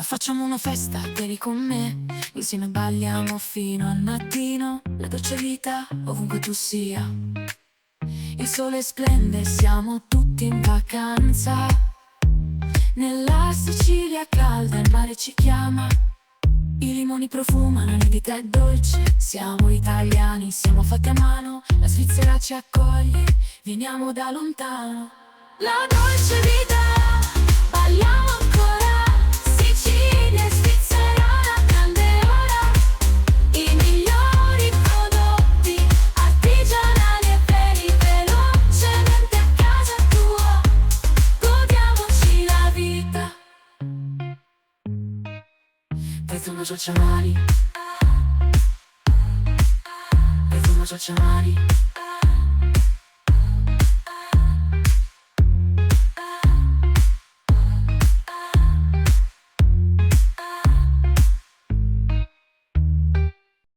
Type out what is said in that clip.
Facciamo una festa, vieni con me. Insieme balliamo fino al mattino. La dolce vita, ovunque tu sia. Il sole splende, siamo tutti in vacanza. Nella Sicilia calda il mare ci chiama. I limoni profumano, il di tè è dolce. Siamo italiani, siamo fatti a mano. La Svizzera ci accoglie, veniamo da lontano. La dolce vita, balliamo ancora. Sicilia e Svizzera, la grande ora. I migliori prodotti, artigianali e veri, velocemente a casa tua. Godiamoci la vita. Presumo Giorgiamari. Presumo Giorgiamari.